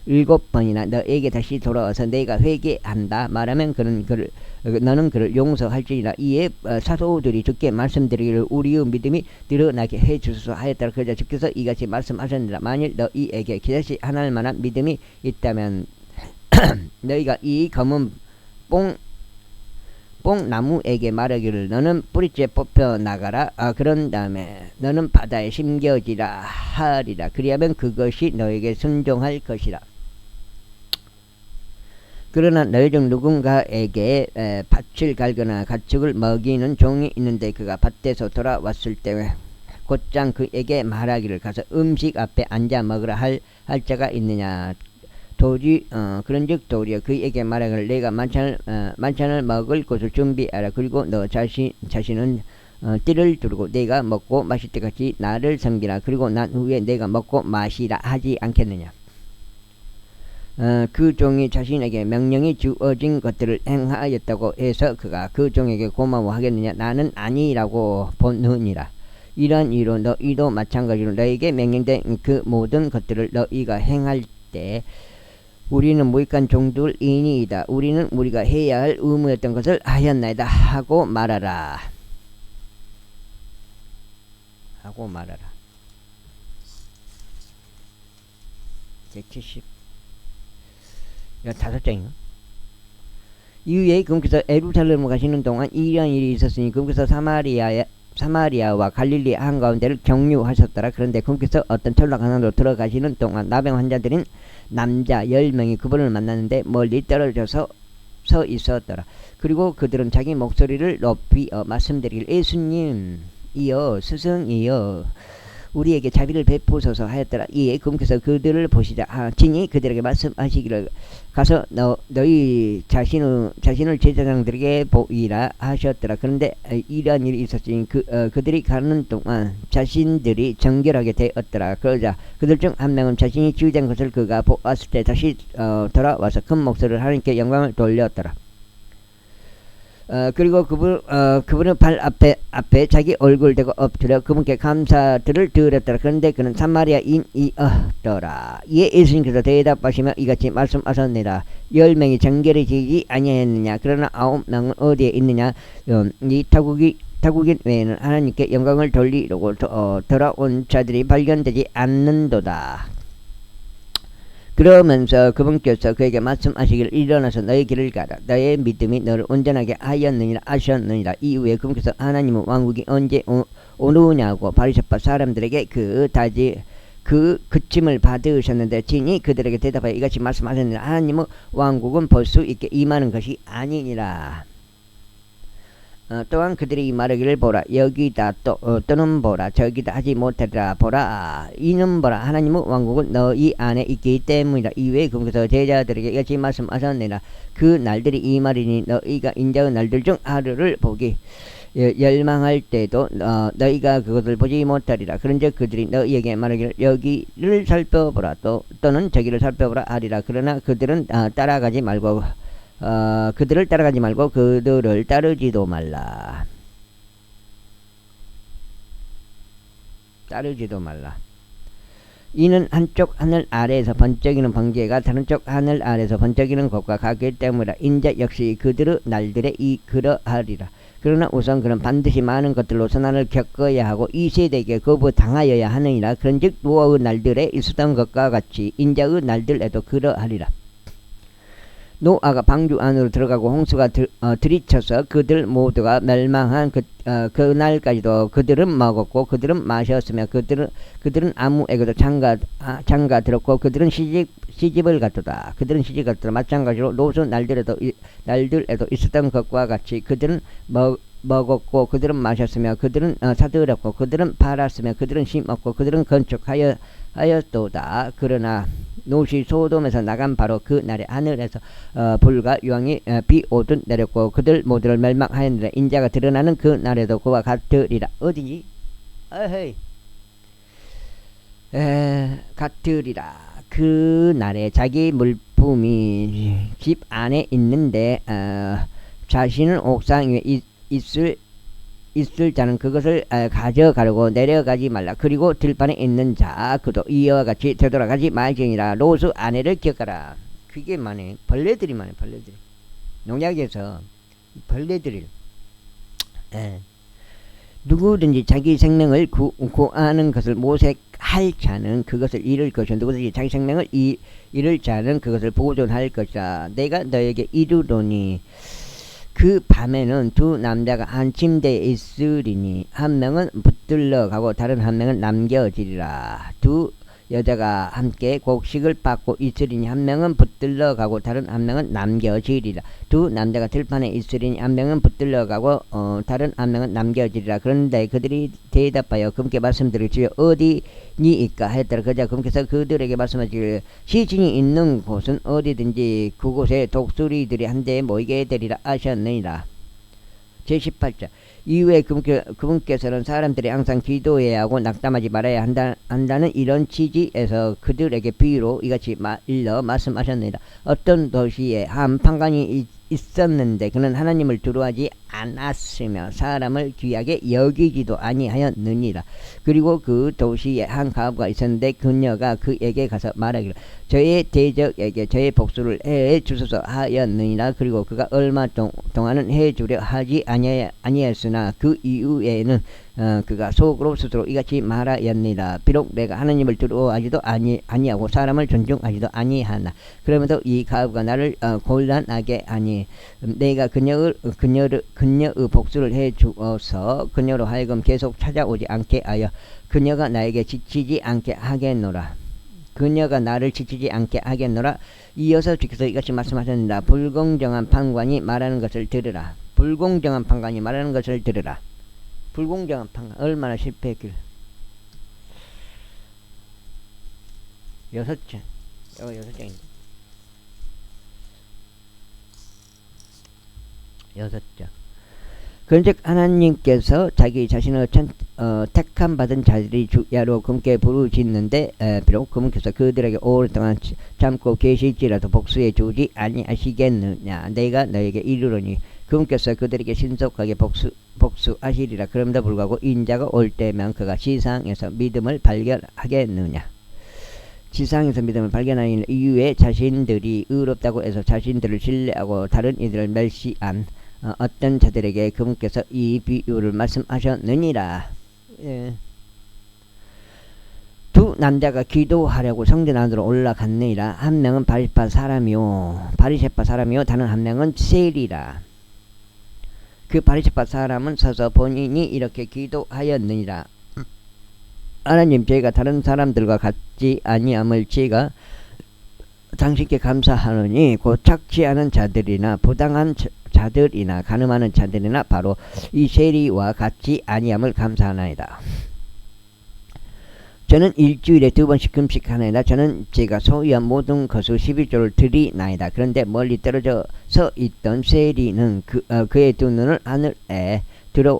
Speaker 1: 7번이나 너에게 다시 돌아와서 내가 회개한다 말하면 너는 그를 용서할지니라. 이에 사도들이 주께 말씀드리기를 우리의 믿음이 드러나게 해주소서 하였더라. 그러자 주께서 이같이 말씀하셨느니라. 만일 너희에게 기다시 하나할 만한 믿음이 있다면 너희가 이 검은 뽕나무에게 말하기를 너는 뿌리째 뽑혀 나가라. 그런 다음에 너는 바다에 심겨지라 하리라. 그리하면 그것이 너에게 순종할 것이라. 그러나 너희 중 누군가에게 밭을 갈거나 가축을 먹이는 종이 있는데 그가 밭에서 돌아왔을 때 곧장 그에게 말하기를 가서 음식 앞에 앉아 먹으라 할 자가 있느냐. 그런즉 도리어 그에게 말하기를 내가 만찬을 먹을 곳을 준비하라. 그리고 너 자신은 띠를 두르고 내가 먹고 마실 때까지 나를 섬기라. 그리고 난 후에 내가 먹고 마시라 하지 않겠느냐. 그 종이 자신에게 명령이 주어진 것들을 행하였다고 해서 그가 그 종에게 고마워하겠느냐. 나는 아니라고 보느니라. 이러한 이유로 너희도 마찬가지로 너희에게 명령된 그 모든 것들을 너희가 행할 때 우리는 무익한 종들이니이다. 우리는 우리가 해야 할 의무였던 것을 하였나이다 하고 말하라. 제70 5장인가? 이후에 그분께서 예루살렘을 가시는 동안 이러한 일이 있었으니 그분께서 사마리아와 갈릴리 한가운데를 경유하셨더라. 그런데 그분께서 어떤 전락하나로 들어가시는 동안 나병 환자들인 남자 10명이 그분을 만났는데 멀리 떨어져서 서 있었더라. 그리고 그들은 자기 목소리를 높이 말씀드리길 예수님 이여 스승이여 우리에게 자비를 베푸소서 하였더라. 이에 금께서 그들을 보시자 친히 그들에게 말씀하시기를 가서 너희 자신을 제사장들에게 보이라 하셨더라. 그런데 이러한 일이 있었으니 그들이 가는 동안 자신들이 정결하게 되었더라. 그러자 그들 중 한 명은 자신이 지우된 것을 그가 보았을 때 다시 돌아와서 큰 목소리를 하나님께 영광을 돌렸더라. 그리고 그분은 발 앞에 자기 얼굴 대고 엎드려 그분께 감사들을 드렸더라. 그런데 그는 사마리아인이었더라. 이에 예수님께서 대답하시며 이같이 말씀하셨느니라. 10명이 정결해지지 아니하였느냐. 그러나 9명은 어디에 있느냐. 이 타국인 외에는 하나님께 영광을 돌리려고 돌아온 자들이 발견되지 않는도다. 그러면서 그분께서 그에게 말씀하시기를 일어나서 너의 길을 가라. 너의 믿음이 너를 온전하게 하였느니라 하셨느니라. 이후에 그분께서 하나님은 왕국이 언제 오느냐고 바리새파 사람들에게 그침을 받으셨는데 친히 그들에게 대답하여 이같이 말씀하셨느니라. 하나님의 왕국은 볼 수 있게 임하는 것이 아니니라. 또한 그들이 말하기를 보라 여기다 또는 보라 저기다 하지 못하리라. 보라 이는 보라 하나님의 왕국은 너희 안에 있기 때문이라. 이외에 그분께서 제자들에게 이같이 말씀하셨느니라. 그 날들이 이 말이니 너희가 인자의 날들 중 하루를 보기 열망할 때도 너희가 그것을 보지 못하리라. 그런즉 그들이 너희에게 말하기를 여기를 살펴보라 또는 저기를 살펴보라 하리라. 그러나 그들은 따라가지 말고 그들을 따라가지 말고 그들을 따르지도 말라. 이는 한쪽 하늘 아래에서 번쩍이는 번개가 다른 쪽 하늘 아래에서 번쩍이는 것과 같기 때문이라. 인자 역시 그들의 날들에 그러하리라. 그러나 우선 그는 반드시 많은 것들로 선한을 겪어야 하고 이 세대에게 거부당하여야 하느니라. 그런즉 노아의 날들에 있었던 것과 같이 인자의 날들에도 그러하리라. 노아가 방주 안으로 들어가고 홍수가 들이쳐서 그들 모두가 멸망한 그날까지도 그들은 먹었고 그들은 마셨으며 그들은 아무에게도 장가 들었고 그들은 시집을 갔도다. 그들은 시집 갔도다. 마찬가지로 롯의 날들에도 있었던 것과 같이 그들은 먹었고 그들은 마셨으며 그들은 사들였고 그들은 팔았으며 그들은 심었고 그들은 건축하였도다. 그러나 롯이 소돔에서 나간 바로 그 날에 하늘에서 불과 유황이 비 오듯 내렸고 그들 모두를 멸망하였느니라. 인자가 드러나는 그 날에도 그와 같으리라. 어디니? 같으리라. 그 날에 자기 물품이 집 안에 있는데 자신은 옥상 위에 있을 자는 그것을 가져가려고 내려가지 말라. 그리고 들판에 있는 자 그도 이와 같이 되돌아가지 말지니라. 롯의 아내를 기억하라. 그게 많네. 벌레들이 많네. 벌레들이 농약에서 벌레들이 누구든지 자기 생명을 구하는 것을 모색할 자는 그것을 잃을 것이요 누구든지 자기 생명을 잃을 자는 그것을 보존할 것이다. 내가 너에게 이르노니 그 밤에는 두 남자가 한 침대에 있으리니 한 명은 붙들러 가고 다른 한 명은 남겨지리라. 두 여자가 함께 곡식을 받고 있으리니 한 명은 붙들러 가고 다른 한 명은 남겨지리라. 두 남자가 들판에 있으리니 한 명은 붙들러 가고 다른 한 명은 남겨지리라. 그런데 그들이 대답하여 그분께 말씀드리지요 어디니이까 하였더라. 그러자 그분께서 그들에게 말씀하시기를 시신이 있는 곳은 어디든지 그곳에 독수리들이 한데 모이게 되리라 하셨느니라. 제18절 이후에 그분께서는 사람들이 항상 기도해야 하고 낙담하지 말아야 한다는 이런 취지에서 그들에게 비유로 이같이 일러 말씀하셨느니라. 어떤 도시에 한 판관이 있었는데 그는 하나님을 두려워하지 않았으며 사람을 귀하게 여기지도 아니하였느니라. 그리고 그 도시에 한 가부가 있었는데 그녀가 그에게 가서 말하기를 저의 대적에게 저의 복수를 해 주소서 하였느니라. 그리고 그가 얼마 동안은 해 주려 하지 아니하였으나 그 이후에는 그가 속으로 스스로 이같이 말하였느니라. 비록 내가 하나님을 두려워하지도 아니하고 사람을 존중하지도 아니하나 그러면서 이 가부가 나를 곤란하게 하니 내가 그녀의 복수를 해 주어서 그녀로 하여금 계속 찾아오지 않게 하여 그녀가 나에게 지치지 않게 하겠노라. 그녀가 나를 지치지 않게 하겠노라. 이어서 주께서 이같이 말씀하셨느니라. 불공정한 판관이 말하는 것을 들으라. 불공정한 판관이 말하는 것을 들으라. 불공정한 판관 얼마나 실패했길. 여섯 장. 여섯 장인데. 여섯 장. 그런즉 하나님께서 자기 자신을 택함 받은 자들이 주야로 금께 부르짖는데 비록 그분께서 그들에게 오랫동안 참고 계실지라도 복수해 주지 아니하시겠느냐. 내가 너에게 이르노니 그분께서 그들에게 신속하게 복수하시리라. 그럼에도 불구하고 인자가 올 때면 그가 지상에서 믿음을 발견하겠느냐. 지상에서 믿음을 발견하는 이유에 자신들이 의롭다고 해서 자신들을 신뢰하고 다른 이들을 멸시한 어떤 자들에게 그분께서 이 비유를 말씀하셨느니라. 예. 두 남자가 기도하려고 성전 안으로 올라갔느니라. 한 명은 바리새파 사람이요 다른 한 명은 세리라. 그 바리새파 사람은 서서 본인이 이렇게 기도하였느니라. 하나님, 저희가 다른 사람들과 같지 아니함을 제가 당신께 감사하노니 곧 착취하는 자들이나 부당한 자들이나 간음하는 자들이나 바로 이 세리와 같지 아니함을 감사하나이다. 저는 일주일에 2번씩 금식하나이다. 저는 제가 소유한 모든 것을 11조를 드리나이다. 그런데 멀리 떨어져 서 있던 세리는 그의 두 눈을 하늘에 들어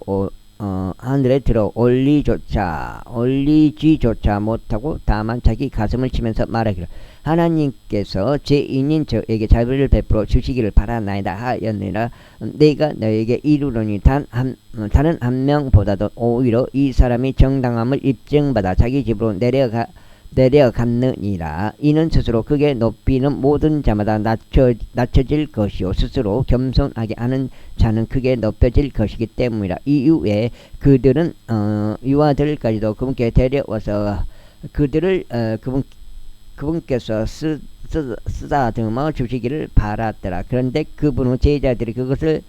Speaker 1: 올리지조차 못하고 다만 자기 가슴을 치면서 말하기를 하나님께서 죄인인 저에게 자비를 베풀어 주시기를 바라나이다 하였느니라. 내가 너에게 이르노니 다른 한 명보다도 오히려 이 사람이 정당함을 입증받아 자기 집으로 내려갔느니라. 이는 스스로 크게 높이는 모든 자마다 낮춰질 것이요 스스로 겸손하게 하는 자는 크게 높여질 것이기 때문이라. 이후에 그들은 유아들까지도 그분께 데려와서 그들을 그분께서 쓰다듬어 주시기를 바랐더라. 그런데 그분의 제자들이 그것을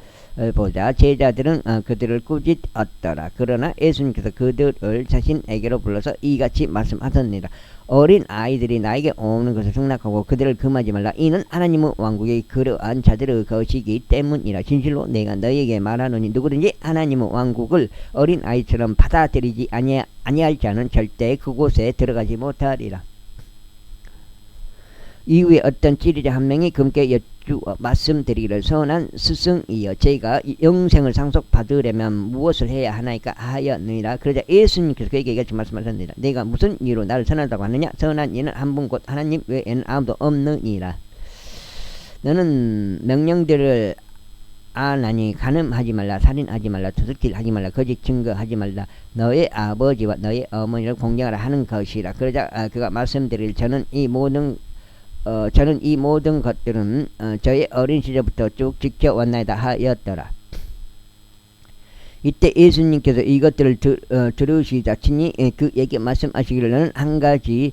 Speaker 1: 보자 제자들은 그들을 꾸짖었더라. 그러나 예수님께서 그들을 자신에게로 불러서 이같이 말씀하셨느니라. 어린 아이들이 나에게 오는 것을 승낙하고 그들을 금하지 말라. 이는 하나님의 왕국이 그러한 자들의 것이기 때문이라. 진실로 내가 너에게 말하노니 누구든지 하나님의 왕국을 어린 아이처럼 받아들이지 아니할 자는 절대 그곳에 들어가지 못하리라. 이후에 어떤 찌리자 한 명이 금께 여쭈어 말씀드리기를 선한 스승이여 제가 영생을 상속받으려면 무엇을 해야 하나이까 하였느니라. 그러자 예수님께서 그에게 이같이 말씀하셨느니라. 내가 무슨 이유로 나를 선하다고 하느냐. 선한 이는 한 분 곧 하나님 외에는 아무도 없느니라. 너는 명령들을 아나니 간음하지 말라, 살인하지 말라, 투스킬하지 말라, 거짓 증거하지 말라, 너의 아버지와 너의 어머니를 공경하라 하는 것이라. 그러자 그가 말씀드릴 저는 이 모든 것들은 저의 어린 시절부터 쭉 지켜왔나이다 하였더라. 이때 예수님께서 이것들을 들으시자 친히 그에게 말씀하시기를 너는 한 가지가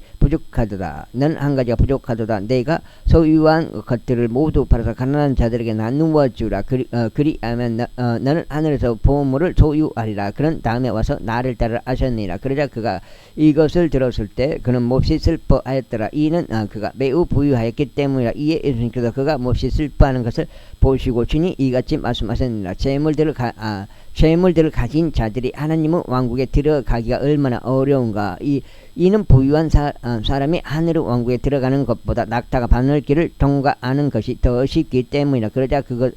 Speaker 1: 부족하도다. 내가 소유한 것들을 모두 팔아서 가난한 자들에게 나누어 주라. 그리하면 너는 하늘에서 보물을 소유하리라. 그런 다음에 와서 나를 따르라 하셨느니라. 그러자 그가 이것을 들었을 때 그는 몹시 슬퍼하였더라. 이는 그가 매우 부유하였기 때문이라. 이에 예수님께서 그가 몹시 슬퍼하는 것을 보시고 친히 이같이 말씀하셨느니라. 재물들을 가진 자들이 하나님의 왕국에 들어가기가 얼마나 어려운가. 이는 부유한 사람이 하늘의 왕국에 들어가는 것보다 낙타가 바늘길을 통과하는 것이 더 쉽기 때문이라. 그러자 그것을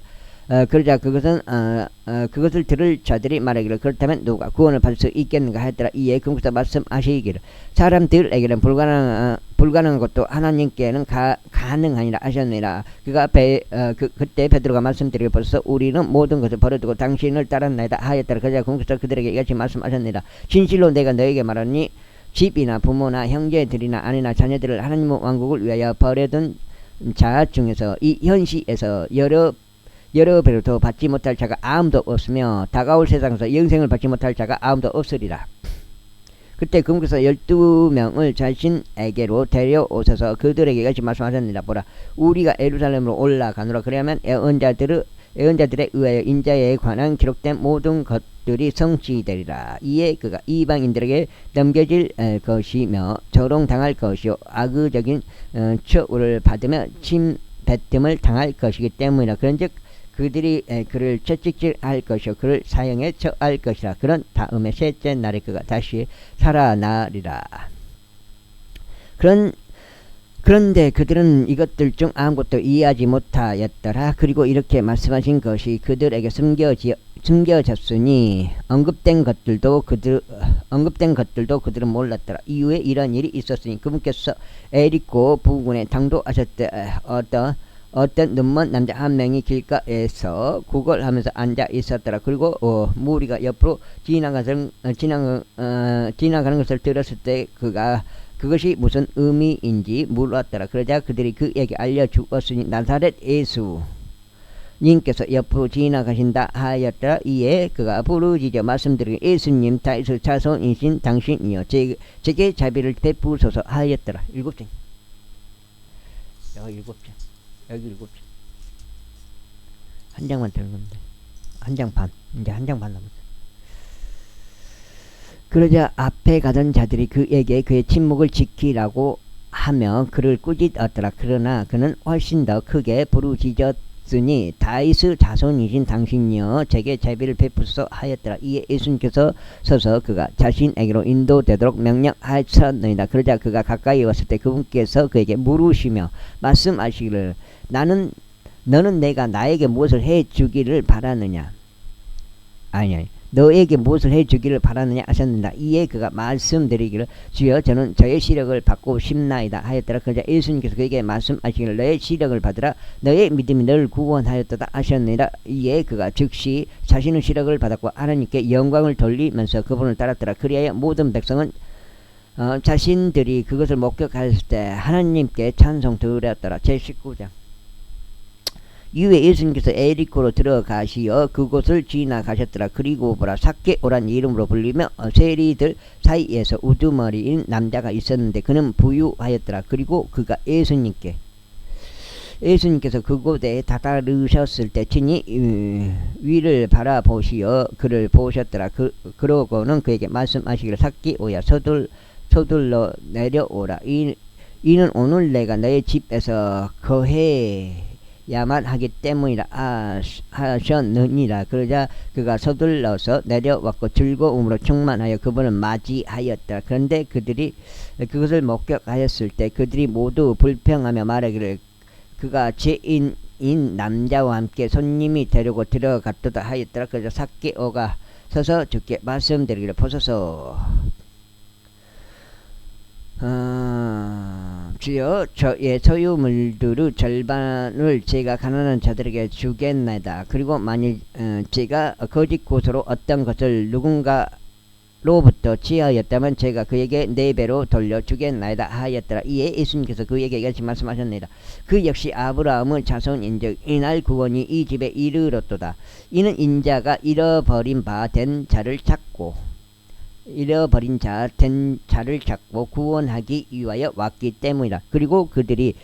Speaker 1: 들을 자들이 말하기를 그렇다면 누가 구원을 받을 수 있겠는가 하였더라. 이에 그분께서 말씀하시기를 사람들에게는 불가능한 것도 하나님께는 가능하니라 하셨느니라. 그때 베드로가 말씀드리고 벌써 우리는 모든 것을 버려두고 당신을 따랐나이다 하였더라. 그러자 그분께서 그들에게 이같이 말씀하셨느니라. 진실로 내가 너에게 말하니 집이나 부모나 형제들이나 아내나 자녀들을 하나님의 왕국을 위하여 버려둔 자 중에서 이 현시에서 여러 배로 더 받지 못할 자가 아무도 없으며 다가올 세상에서 영생을 받지 못할 자가 아무도 없으리라. 그때 그분께서 12명을 자신에게로 데려오셔서 그들에게 이같이 말씀하셨느니라. 보라, 우리가 예루살렘으로 올라가노라. 그러면 애언자들에 의하여 인자에 관한 기록된 모든 것들이 성취되리라. 이에 그가 이방인들에게 넘겨질 것이며 조롱당할 것이요 악의적인 처우를 받으며 침뱉음을 당할 것이기 때문이라. 그런즉 그들이 그를 채찍질할 것이요 그를 사형에 처할 것이라. 그런 다음에 셋째 날에 그가 다시 살아나리라. 그런데 그들은 이것들 중 아무것도 이해하지 못하였더라. 그리고 이렇게 말씀하신 것이 그들에게 숨겨졌으니 언급된 것들도 그들은 몰랐더라. 이후에 이런 일이 있었으니 그분께서 에리코 부근에 당도하셨대. 어떤 눈먼 남자 한 명이 길가에서 구걸하면서 앉아 있었더라. 그리고 무리가 옆으로 지나가는 것을 들었을 때 그것이 무슨 의미인지 물었더라. 그러자 그들이 그에게 알려주었으니 나사렛 예수 님께서 옆으로 지나가신다 하였더라. 이에 그가 부르짖어 말씀드리기를 예수님 다윗의 자손이신 당신이여 제게 자비를 베푸소서 하였더라. 7장. 여기 7장. 여기 7장. 한 장만 들으면 돼. 한 장 반. 이제 한 장 반 남았어. 그러자 앞에 가던 자들이 그에게 그의 침묵을 지키라고 하며 그를 꾸짖었더라. 그러나 그는 훨씬 더 크게 부르짖었으니 다윗의 자손이신 당신이여 제게 자비를 베푸소서 하였더라. 이에 예수님께서 서서 그가 자신에게로 인도되도록 명령하셨느니라. 그러자 그가 가까이 왔을 때 그분께서 그에게 물으시며 말씀하시기를 너는 내가 나에게 무엇을 해주기를 바라느냐. 아니 너에게 무엇을 해주기를 바라느냐 하셨느니라. 이에 그가 말씀드리기를 주여 저는 저의 시력을 받고 싶나이다 하였더라. 그러자 예수님께서 그에게 말씀하시기를 너의 시력을 받으라 너의 믿음이 너를 구원하였도다 하셨느니라. 이에 그가 즉시 자신의 시력을 받았고 하나님께 영광을 돌리면서 그분을 따랐더라. 그리하여 모든 백성은 자신들이 그것을 목격하였을 때 하나님께 찬송 드렸더라. 제19장. 이후에 예수님께서 에리코로 들어가시어 그곳을 지나가셨더라. 그리고 보라 삭개오란 이름으로 불리며 세리들 사이에서 우두머리인 남자가 있었는데 그는 부유하였더라. 그리고 그가 예수님께서 그곳에 다다르셨을 때 친히 위를 바라보시어 그를 보셨더라. 그러고는 그에게 말씀하시기를 삭개오야 서둘러 내려오라. 이는 오늘 내가 너의 집에서 거해야만 하기 때문이라 하셨느니라. 그러자 그가 서둘러서 내려왔고 즐거움으로 충만하여 그분을 맞이하였다. 그런데 그들이 그것을 목격하였을 때 그들이 모두 불평하며 말하기를 그가 죄인인 남자와 함께 손님이 데리고 들어갔도다 하였더라. 그러자 삭개오가 서서 주께 말씀드리기를 보소서. 주여 저의 소유물들의 절반을 제가 가난한 자들에게 주겠나이다. 그리고 만일 제가 거짓 곳으로 어떤 것을 누군가로부터 취하였다면 제가 그에게 4배로 돌려주겠나이다 하였더라. 이에 예수님께서 그에게 이같이 말씀하셨나이다. 그 역시 아브라함의 자손인즉 이날 구원이 이 집에 이르렀도다. 이는 인자가 잃어버린 자를 찾고 구원하기 위하여 왔기 때문이다. 그리고 그들이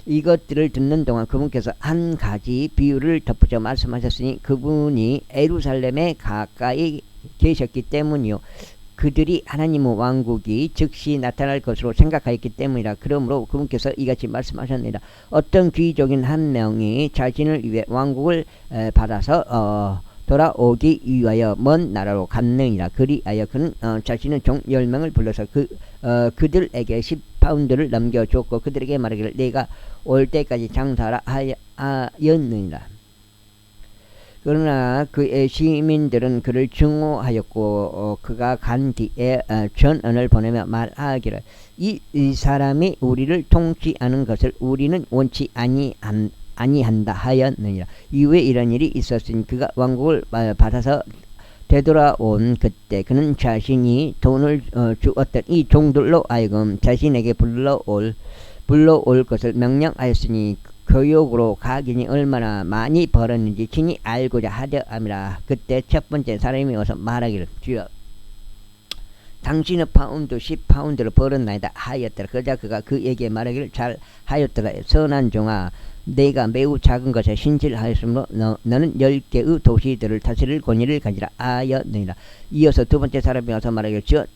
Speaker 1: 이것들을 듣는 동안 그분께서 한 가지 비유를 덧붙여 말씀하셨으니 그분이 예루살렘에 가까이 계셨기 때문이요 그들이 하나님의 왕국이 즉시 나타날 것으로 생각하였기 때문이라. 그러므로 그분께서 이같이 말씀하셨습니다. 어떤 귀족인 한 명이 자신을 위해 왕국을 받아서 돌아오기 위하여 먼 나라로 갔느니라. 그리하여 그는 자신의 종 10명을 불러서 그들에게 10파운드를 넘겨줬고 그들에게 말하기를 내가 올 때까지 장사하라 하였느니라. 그러나 그의 시민들은 그를 증오하였고 그가 간 뒤에 전언을 보내며 말하기를 이 사람이 우리를 통치하는 것을 우리는 원치 아니한다 하였느니라. 이후에 이런 일이 있었으니 그가 왕국을 받아서 되돌아온 그때 그는 자신이 돈을 주었던 이 종들로 하여금 자신에게 불러올 것을 명령하였으니 교역으로 가gin이 얼마나 많이 벌었는지 친히 알고자 하려 함이라. 그때 첫 번째 사람이 와서 말하기를 주여 당신의 파운드 10파운드를 벌었나이다 하였더라. 그러자 그가 그에게 말하기를 잘 하였더라. 선한 종아 내가 매우 작은 것에 신실하였으므로 너는 10개의 도시들을 다스릴 권위를 가지라 하였느니라. 이어서 두 번째 사람이 와서 말하기를 주여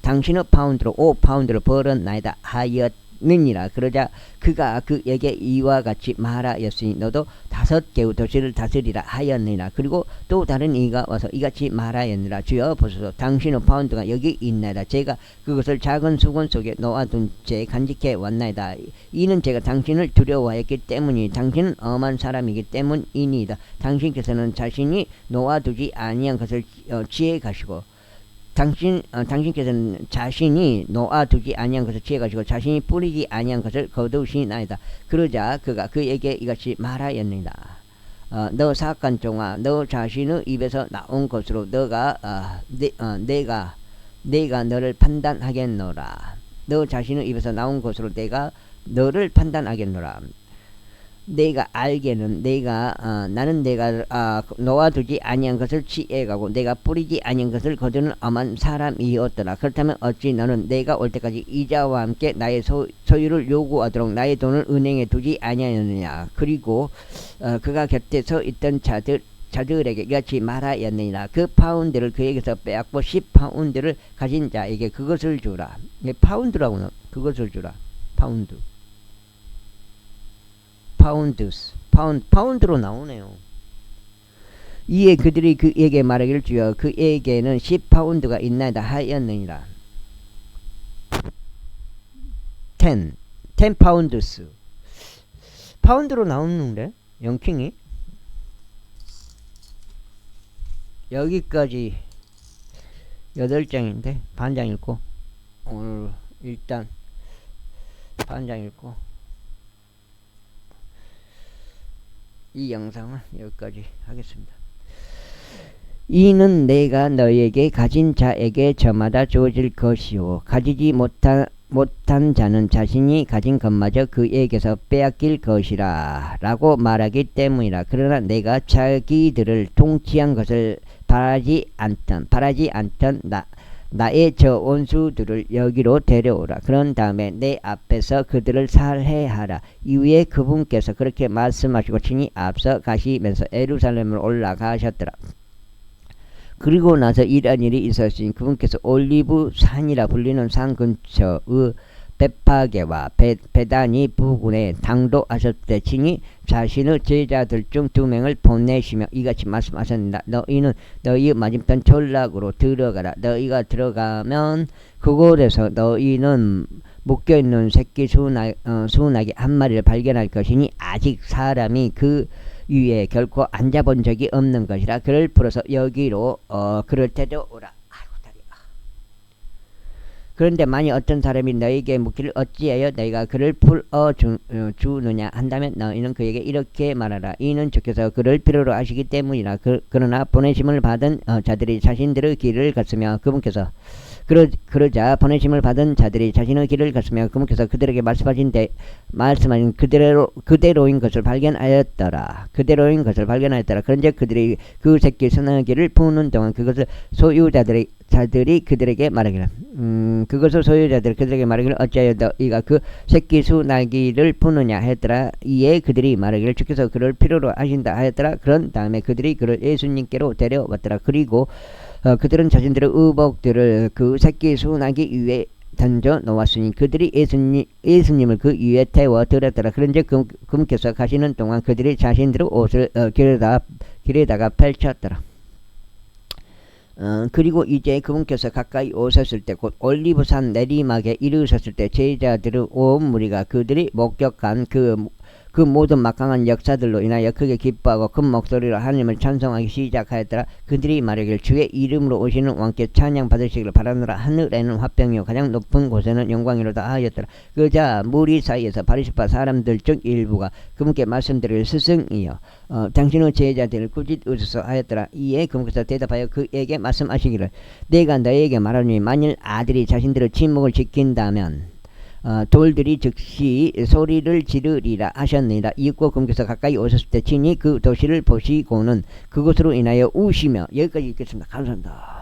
Speaker 1: 당신의 파운드로 5파운드를 벌었나이다 하였느니라. 느니라. 그러자 그가 그에게 이와 같이 말하였으니 너도 5개의 도시를 다스리라 하였느니라. 그리고 또 다른 이가 와서 이같이 말하였느니라. 주여 보소서 당신의 파운드가 여기 있나이다. 제가 그것을 작은 수건 속에 놓아둔 채 간직해 왔나이다. 이는 제가 당신을 두려워하였기 때문이니 당신은 엄한 사람이기 때문이니이다. 당신께서는 자신이 놓아두지 아니한 것을 취해 가시고 당신께서는 자신이 놓아두지 아니한 것을 취해 가시고 자신이 뿌리지 아니한 것을 거두시나이다. 그러자 그가 그에게 이같이 말하였느니라. 너 사악한 종아, 너 자신의 입에서 나온 것으로 내가 너를 판단하겠노라. 너 자신의 입에서 나온 것으로 내가 너를 판단하겠노라. 내가 알게는 나는 내가 놓아두지 아니한 것을 취해가고 내가 뿌리지 아니한 것을 거두는 엄한 사람이었더라. 그렇다면 어찌 너는 내가 올 때까지 이자와 함께 나의 소유를 요구하도록 나의 돈을 은행에 두지 아니하였느냐. 그리고 그가 곁에 서 있던 자들에게 이같이 말하였느니라. 그 파운드를 그에게서 빼앗고 10파운드를 가진 자에게 그것을 주라. 파운드라고는 그것을 주라. 파운드로 나오네요. 이에 그들이 그에게 말하기를 주여 그에게는 10파운드가 있나이다 하였느니라. 10 파운드스. 파운드로 나오는데 영킹이 여기까지 8장인데 반장 읽고 오늘 일단 반장 읽고 이 영상은 여기까지 하겠습니다. 이는 내가 너에게 가진 자에게 저마다 주어질 것이요 가지지 못한 자는 자신이 가진 것마저 그에게서 빼앗길 것이라 라고 말하기 때문이라. 그러나 내가 자기들을 통치한 것을 바라지 않던 나의 저 원수들을 여기로 데려오라. 그런 다음에 내 앞에서 그들을 살해하라. 이후에 그분께서 그렇게 말씀하시고 친히 앞서 가시면서 예루살렘으로 올라가셨더라. 그리고 나서 이러한 일이 있었으니 그분께서 올리브 산이라 불리는 산 근처의 베파게와 베다니 부근에 당도하셨을 때 친히 자신의 제자들 중 2명을 보내시며 이같이 말씀하셨습니다. 너희는 너희의 맞은편 전락으로 들어가라. 너희가 들어가면 그곳에서 너희는 묶여있는 새끼 수나기 한 마리를 발견할 것이니 아직 사람이 그 위에 결코 앉아본 적이 없는 것이라. 그를 풀어서 여기로 그를 데려오라. 그런데 만일 어떤 사람이 너에게 묻기를 어찌하여 너희가 그를 풀어주느냐 한다면 너희는 그에게 이렇게 말하라. 이는 주께서 그를 필요로 하시기 때문이라. 그러나 보내심을 받은 자들이 자신들의 길을 갔으며 그분께서 그러자 보내심을 받은 자들이 자신의 길을 갔으며 그분께서 그들에게 말씀하신 그대로인 것을 발견하였더라. 그런즉 그들이 그 새끼 소나기를 푸는 동안 그것을 소유자들이 그들에게 말하기를 어찌하여 너희가 그 새끼 소나기를 푸느냐 하였더라. 이에 그들이 말하기를 주께서 그를 필요로 하신다 하였더라. 그런 다음에 그들이 그를 예수님께로 데려왔더라. 그리고 그들은 자신들의 의복들을 그 새끼 소나기 위에 던져 놓았으니 그들이 예수님을 그 위에 태워 들었더라. 그런즉 그분께서 가시는 동안 그들이 자신들의 옷을 길에다가 펼쳤더라. 그리고 이제 그분께서 가까이 오셨을 때 곧 올리브산 내리막에 이르셨을 때 제자들의 온 무리가 그들이 목격한 그 모든 막강한 역사들로 인하여 크게 기뻐하고 큰 목소리로 하나님을 찬송하기 시작하였더라. 그들이 말하기를 주의 이름으로 오시는 왕께 찬양 받으시기를 바라노라. 하늘에는 화평이요 가장 높은 곳에는 영광이로다 하였더라. 그자 무리 사이에서 바리새파 사람들 중 일부가 그분께 말씀드릴 스승이여 당신의 제자들을 꾸짖으소서 하였더라. 이에 그분께서 대답하여 그에게 말씀하시기를 내가 너에게 말하노니 만일 아들이 자신들의 침묵을 지킨다면 돌들이 즉시 소리를 지르리라 하셨느니라. 이윽고 그분께서 가까이 오셨을 때 친히 그 도시를 보시고는 그것으로 인하여 우시며 여기까지 읽겠습니다. 감사합니다.